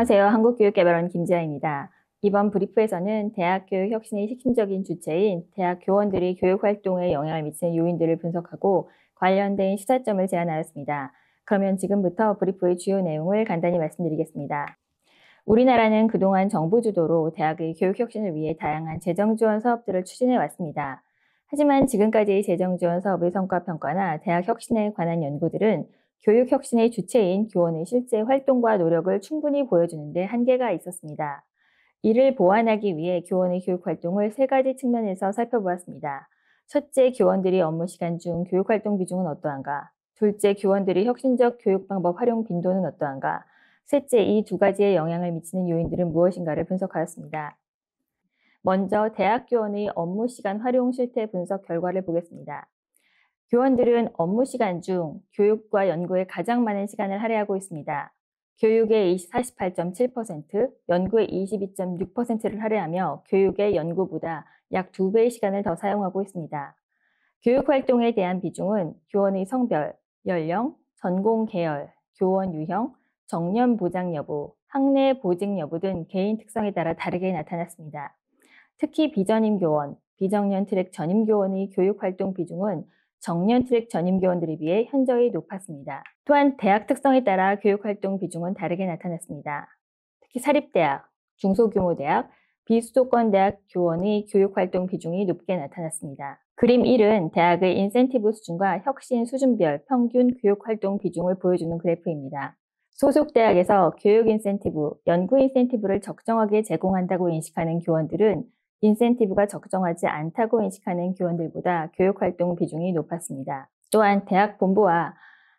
안녕하세요. 한국교육개발원 김지아입니다. 이번 브리프에서는 대학 교육 혁신의 핵심적인 주체인 대학 교원들이 교육 활동에 영향을 미치는 요인들을 분석하고 관련된 시사점을 제안하였습니다. 그러면 지금부터 브리프의 주요 내용을 간단히 말씀드리겠습니다. 우리나라는 그동안 정부 주도로 대학의 교육 혁신을 위해 다양한 재정 지원 사업들을 추진해 왔습니다. 하지만 지금까지의 재정 지원 사업의 성과 평가나 대학 혁신에 관한 연구들은 교육 혁신의 주체인 교원의 실제 활동과 노력을 충분히 보여주는데 한계가 있었습니다. 이를 보완하기 위해 교원의 교육 활동을 세 가지 측면에서 살펴보았습니다. 첫째, 교원들이 업무 시간 중 교육 활동 비중은 어떠한가? 둘째, 교원들이 혁신적 교육 방법 활용 빈도는 어떠한가? 셋째, 이 두 가지에 영향을 미치는 요인들은 무엇인가를 분석하였습니다. 먼저 대학 교원의 업무 시간 활용 실태 분석 결과를 보겠습니다. 교원들은 업무 시간 중 교육과 연구에 가장 많은 시간을 할애하고 있습니다. 교육의 48.7%, 연구의 22.6%를 할애하며 교육의 연구보다 약 2배의 시간을 더 사용하고 있습니다. 교육 활동에 대한 비중은 교원의 성별, 연령, 전공 계열, 교원 유형, 정년 보장 여부, 학내 보직 여부 등 개인 특성에 따라 다르게 나타났습니다. 특히 비전임 교원, 비정년 트랙 전임 교원의 교육 활동 비중은 정년 트랙 전임 교원들에 비해 현저히 높았습니다. 또한 대학 특성에 따라 교육 활동 비중은 다르게 나타났습니다. 특히 사립대학, 중소규모 대학, 비수도권 대학 교원의 교육 활동 비중이 높게 나타났습니다. 그림 1은 대학의 인센티브 수준과 혁신 수준별 평균 교육 활동 비중을 보여주는 그래프입니다. 소속 대학에서 교육 인센티브, 연구 인센티브를 적정하게 제공한다고 인식하는 교원들은 인센티브가 적정하지 않다고 인식하는 교원들보다 교육활동 비중이 높았습니다. 또한 대학 본부와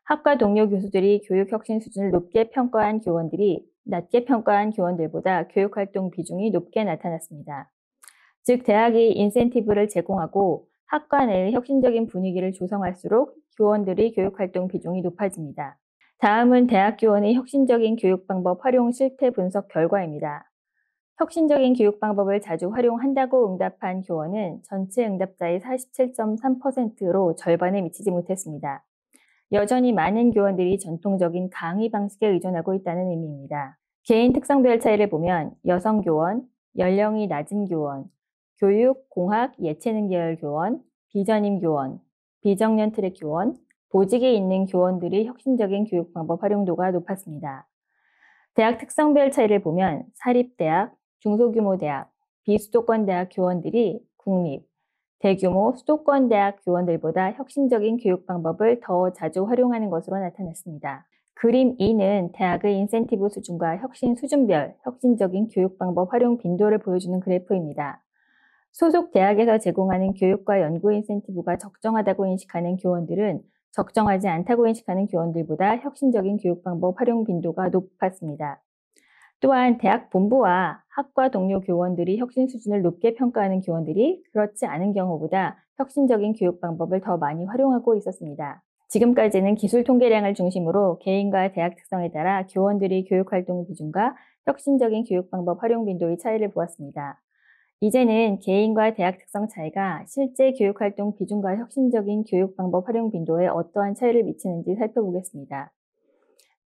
학과 동료 교수들이 교육 혁신 수준을 높게 평가한 교원들이 낮게 평가한 교원들보다 교육활동 비중이 높게 나타났습니다. 즉, 대학이 인센티브를 제공하고 학과 내의 혁신적인 분위기를 조성할수록 교원들의 교육활동 비중이 높아집니다. 다음은 대학 교원의 혁신적인 교육 방법 활용 실태 분석 결과입니다. 혁신적인 교육 방법을 자주 활용한다고 응답한 교원은 전체 응답자의 47.3%로 절반에 미치지 못했습니다. 여전히 많은 교원들이 전통적인 강의 방식에 의존하고 있다는 의미입니다. 개인 특성별 차이를 보면 여성 교원, 연령이 낮은 교원, 교육, 공학, 예체능 계열 교원, 비전임 교원, 비정년 트랙 교원, 보직에 있는 교원들의 혁신적인 교육 방법 활용도가 높았습니다. 대학 특성별 차이를 보면 사립대학, 중소규모 대학, 비수도권 대학 교원들이 국립, 대규모 수도권 대학 교원들보다 혁신적인 교육 방법을 더 자주 활용하는 것으로 나타났습니다. 그림 2는 대학의 인센티브 수준과 혁신 수준별 혁신적인 교육 방법 활용 빈도를 보여주는 그래프입니다. 소속 대학에서 제공하는 교육과 연구 인센티브가 적정하다고 인식하는 교원들은 적정하지 않다고 인식하는 교원들보다 혁신적인 교육 방법 활용 빈도가 높았습니다. 또한 대학 본부와 학과 동료 교원들이 혁신 수준을 높게 평가하는 교원들이 그렇지 않은 경우보다 혁신적인 교육 방법을 더 많이 활용하고 있었습니다. 지금까지는 기술 통계량을 중심으로 개인과 대학 특성에 따라 교원들의 교육 활동 비중과 혁신적인 교육 방법 활용 빈도의 차이를 보았습니다. 이제는 개인과 대학 특성 차이가 실제 교육 활동 비중과 혁신적인 교육 방법 활용 빈도에 어떠한 차이를 미치는지 살펴보겠습니다.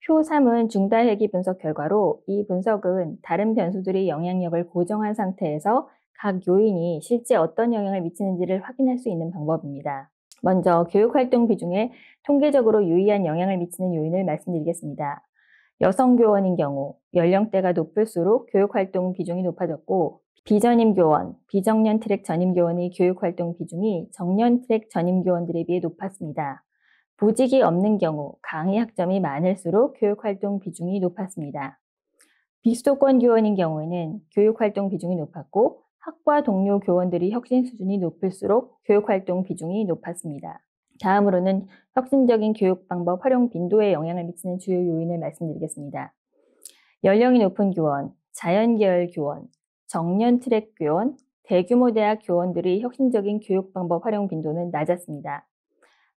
표 3은 중다회귀 분석 결과로 이 분석은 다른 변수들의 영향력을 고정한 상태에서 각 요인이 실제 어떤 영향을 미치는지를 확인할 수 있는 방법입니다. 먼저 교육활동 비중에 통계적으로 유의한 영향을 미치는 요인을 말씀드리겠습니다. 여성 교원인 경우 연령대가 높을수록 교육활동 비중이 높아졌고 비전임 교원, 비정년 트랙 전임 교원의 교육활동 비중이 정년 트랙 전임 교원들에 비해 높았습니다. 보직이 없는 경우 강의 학점이 많을수록 교육활동 비중이 높았습니다. 비수도권 교원인 경우에는 교육활동 비중이 높았고 학과 동료 교원들이 혁신 수준이 높을수록 교육활동 비중이 높았습니다. 다음으로는 혁신적인 교육 방법 활용 빈도에 영향을 미치는 주요 요인을 말씀드리겠습니다. 연령이 높은 교원, 자연계열 교원, 정년 트랙 교원, 대규모 대학 교원들의 혁신적인 교육 방법 활용 빈도는 낮았습니다.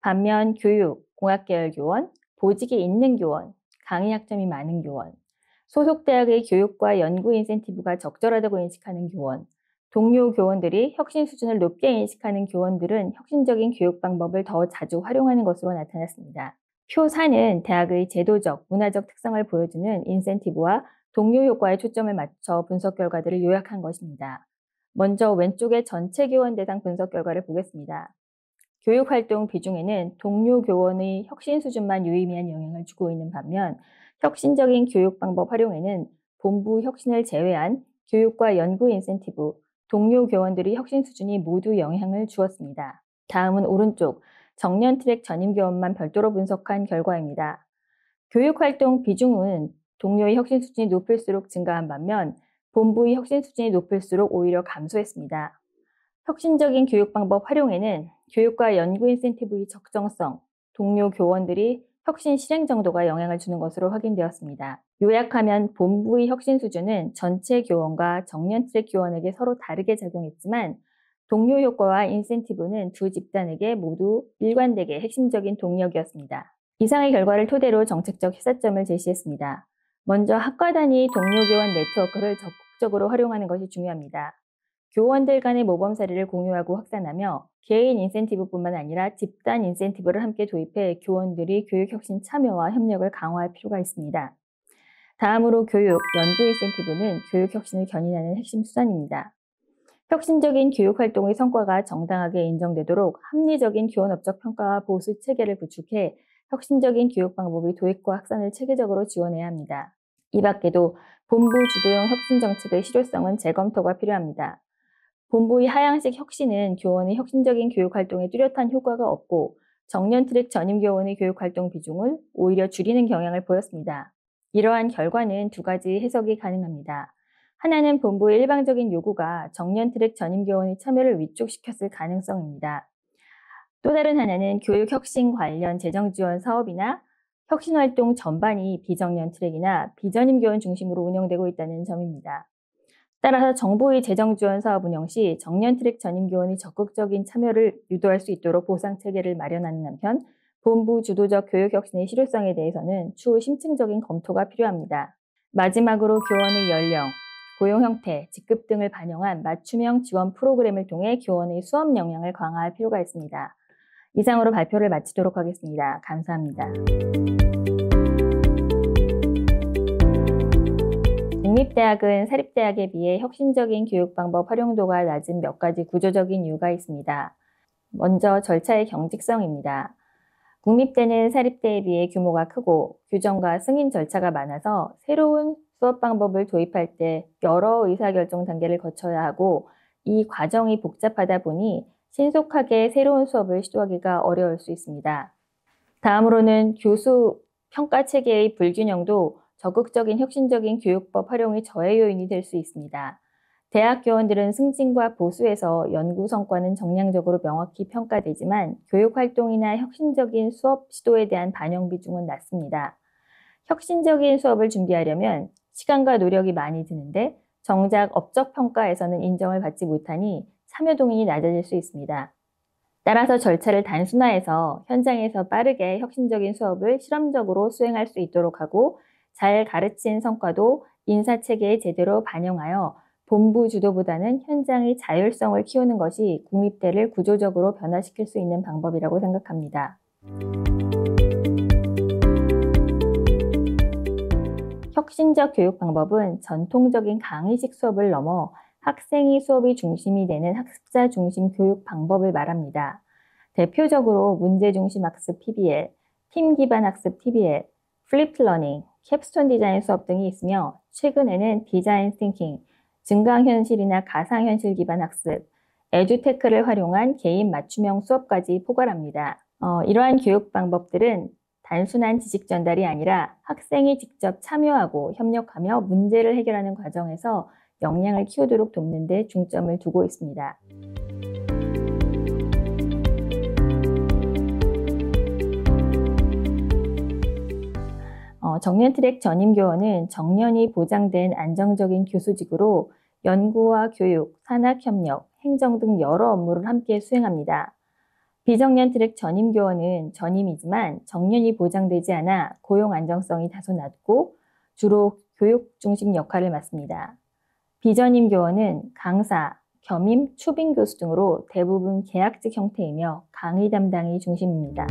반면 교육, 공학계열 교원, 보직이 있는 교원, 강의 학점이 많은 교원, 소속 대학의 교육과 연구 인센티브가 적절하다고 인식하는 교원, 동료 교원들이 혁신 수준을 높게 인식하는 교원들은 혁신적인 교육 방법을 더 자주 활용하는 것으로 나타났습니다. 표 4는 대학의 제도적, 문화적 특성을 보여주는 인센티브와 동료 효과에 초점을 맞춰 분석 결과들을 요약한 것입니다. 먼저 왼쪽의 전체 교원 대상 분석 결과를 보겠습니다. 교육활동 비중에는 동료 교원의 혁신 수준만 유의미한 영향을 주고 있는 반면 혁신적인 교육 방법 활용에는 본부 혁신을 제외한 교육과 연구 인센티브, 동료 교원들의 혁신 수준이 모두 영향을 주었습니다. 다음은 오른쪽 정년 트랙 전임 교원만 별도로 분석한 결과입니다. 교육활동 비중은 동료의 혁신 수준이 높을수록 증가한 반면 본부의 혁신 수준이 높을수록 오히려 감소했습니다. 혁신적인 교육 방법 활용에는 교육과 연구 인센티브의 적정성, 동료 교원들이 혁신 실행 정도가 영향을 주는 것으로 확인되었습니다. 요약하면 본부의 혁신 수준은 전체 교원과 정년 트랙 교원에게 서로 다르게 작용했지만 동료 효과와 인센티브는 두 집단에게 모두 일관되게 핵심적인 동력이었습니다. 이상의 결과를 토대로 정책적 시사점을 제시했습니다. 먼저 학과 단위 동료 교원 네트워크를 적극적으로 활용하는 것이 중요합니다. 교원들 간의 모범 사례를 공유하고 확산하며 개인 인센티브뿐만 아니라 집단 인센티브를 함께 도입해 교원들이 교육혁신 참여와 협력을 강화할 필요가 있습니다. 다음으로 교육, 연구 인센티브는 교육혁신을 견인하는 핵심 수단입니다. 혁신적인 교육활동의 성과가 정당하게 인정되도록 합리적인 교원업적 평가와 보수 체계를 구축해 혁신적인 교육 방법의 도입과 확산을 체계적으로 지원해야 합니다. 이 밖에도 본부 주도형 혁신 정책의 실효성은 재검토가 필요합니다. 본부의 하향식 혁신은 교원의 혁신적인 교육활동에 뚜렷한 효과가 없고 정년 트랙 전임 교원의 교육활동 비중을 오히려 줄이는 경향을 보였습니다. 이러한 결과는 두 가지 해석이 가능합니다. 하나는 본부의 일방적인 요구가 정년 트랙 전임 교원의 참여를 위축시켰을 가능성입니다. 또 다른 하나는 교육혁신 관련 재정지원 사업이나 혁신활동 전반이 비정년 트랙이나 비전임 교원 중심으로 운영되고 있다는 점입니다. 따라서 정부의 재정지원 사업 운영 시 정년 트랙 전임 교원의 적극적인 참여를 유도할 수 있도록 보상 체계를 마련하는 한편 본부 주도적 교육혁신의 실효성에 대해서는 추후 심층적인 검토가 필요합니다. 마지막으로 교원의 연령, 고용 형태, 직급 등을 반영한 맞춤형 지원 프로그램을 통해 교원의 수업 역량을 강화할 필요가 있습니다. 이상으로 발표를 마치도록 하겠습니다. 감사합니다. 국립대학은 사립대학에 비해 혁신적인 교육 방법 활용도가 낮은 몇 가지 구조적인 이유가 있습니다. 먼저 절차의 경직성입니다. 국립대는 사립대에 비해 규모가 크고 규정과 승인 절차가 많아서 새로운 수업 방법을 도입할 때 여러 의사결정 단계를 거쳐야 하고 이 과정이 복잡하다 보니 신속하게 새로운 수업을 시도하기가 어려울 수 있습니다. 다음으로는 교수 평가 체계의 불균형도 적극적인 혁신적인 교육법 활용의 저해 요인이 될 수 있습니다. 대학 교원들은 승진과 보수에서 연구 성과는 정량적으로 명확히 평가되지만 교육활동이나 혁신적인 수업 시도에 대한 반영 비중은 낮습니다. 혁신적인 수업을 준비하려면 시간과 노력이 많이 드는데 정작 업적 평가에서는 인정을 받지 못하니 참여 동의이 낮아질 수 있습니다. 따라서 절차를 단순화해서 현장에서 빠르게 혁신적인 수업을 실험적으로 수행할 수 있도록 하고 잘 가르친 성과도 인사체계에 제대로 반영하여 본부 주도보다는 현장의 자율성을 키우는 것이 국립대를 구조적으로 변화시킬 수 있는 방법이라고 생각합니다. 혁신적 교육 방법은 전통적인 강의식 수업을 넘어 학생이 수업의 중심이 되는 학습자 중심 교육 방법을 말합니다. 대표적으로 문제 중심 학습 PBL, 팀 기반 학습 TBL, 플립 러닝, 캡스톤 디자인 수업 등이 있으며 최근에는 디자인 띵킹, 증강현실이나 가상현실 기반 학습, 에듀테크를 활용한 개인 맞춤형 수업까지 포괄합니다. 이러한 교육 방법들은 단순한 지식 전달이 아니라 학생이 직접 참여하고 협력하며 문제를 해결하는 과정에서 역량을 키우도록 돕는 데 중점을 두고 있습니다. 정년 트랙 전임 교원은 정년이 보장된 안정적인 교수직으로 연구와 교육, 산학협력, 행정 등 여러 업무를 함께 수행합니다. 비정년 트랙 전임 교원은 전임이지만 정년이 보장되지 않아 고용 안정성이 다소 낮고 주로 교육 중심 역할을 맡습니다. 비전임 교원은 강사, 겸임, 추빙 교수 등으로 대부분 계약직 형태이며 강의 담당이 중심입니다.